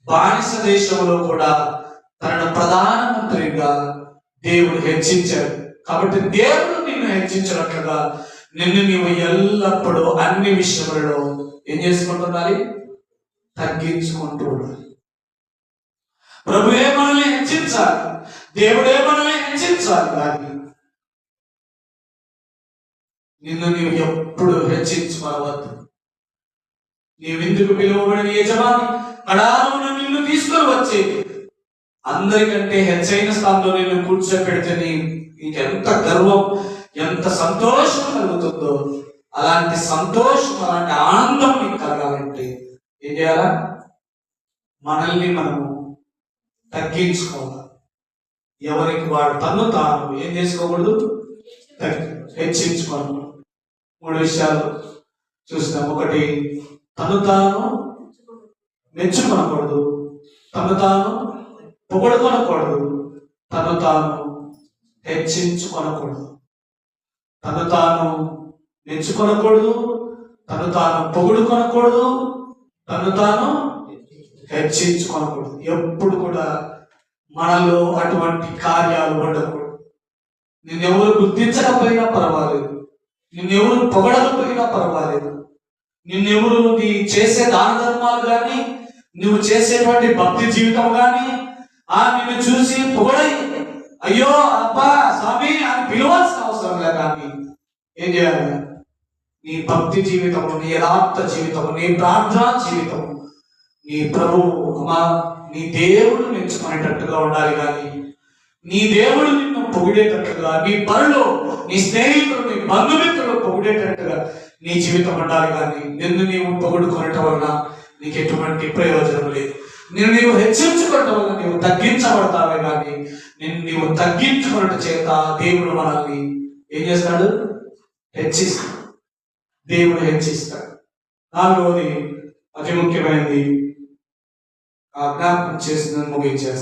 బానిస దేశంలో కూడా తనను ప్రధానమంత్రిగా దేవుడు హెచ్చించాడు. కాబట్టి దేవుడు నిన్ను హెచ్చించినట్లుగా నిన్ను నీవు ఎల్లప్పుడూ అన్ని విషయాలలో ఏం చేసుకుంటున్నాలి? తగ్గించుకుంటూ ఉండాలి. ప్రభువే మనల్ని హెచ్చించాలి, దేవుడే మనల్ని హెచ్చించాలి. కానీ నిన్ను నీవు ఎప్పుడు హెచ్చించుకోవద్దు. నీవెందుకు పిలువబడిన యజమాని కడారమున నిన్ను తీసుకొని వచ్చి అందరికంటే హెచ్చైన స్థానంలో నిన్ను కూర్చోపెడితే నీకెంత గర్వం, ఎంత సంతోషం కలుగుతుందో, అలాంటి సంతోషం, అలాంటి ఆనందం నీకు కలగాలంటే ఏం చేయాలా? మనల్ని మనము తగ్గించుకోవాలి. ఎవరికి వాడు తను తాను ఏం చేసుకోకూడదు? హెచ్చించుకోవాలి. 3 విషయాలు చూస్తాం. ఒకటి, తను తాను మెచ్చుకొనకూడదు, తను తాను పొగడుకొనకూడదు, తను తాను హెచ్చించుకొనకూడదు. తను తాను మెచ్చుకొనకూడదు, తను తాను పొగుడుకొనకూడదు, తను తాను హెచ్చించుకొనకూడదు. ఎప్పుడు కూడా మనలో అటువంటి కార్యాలు ఉండకూడదు. నిన్నెవరు గుర్తించకపోయినా పర్వాలేదు, నిన్నెవరు పొగడకపోయినా పర్వాలేదు, నిన్నెవరు నీ చేసే దాన ధర్మాలు కానీ, నువ్వు చేసేటువంటి భక్తి జీవితం కానీ నిన్ను చూసి పొగడై అయ్యో అబ్బా స్వామి అని పిలవాల్సిన అవసరం లేదు. కానీ ఏం చేయాలి? నీ భక్తి జీవితము, నీ యథార్థ జీవితము, నీ ప్రార్థనా జీవితము నీ ప్రభువు నీ దేవుడు మెచ్చుకునేటట్టుగా ఉండాలి. కానీ నీ దేవుడు నిన్ను పొగిడేటట్టుగా, నీ పనులు, నీ స్నేహితులు, నీ బంధుమిత్రులు పొగిడేటట్టుగా నీ జీవితం ఉండాలి. కానీ నిన్ను నీవు పొగుడుకొనటం వలన నీకు ఎటువంటి ప్రయోజనం లేదు. నిన్ను నీవు హెచ్చించుకోవటం వల్ల నీవు తగ్గించబడతావే. కానీ నిన్ను నీవు తగ్గించుకున్నట్టు చేత దేవుడు మనల్ని ఏం చేస్తాడు? హెచ్చిస్తాడు. దేవుడు హెచ్చిస్తాడు. 4వది, అతి ముఖ్యమైనది, జ్ఞాపకం చేసిన ముగించేస్తాడు.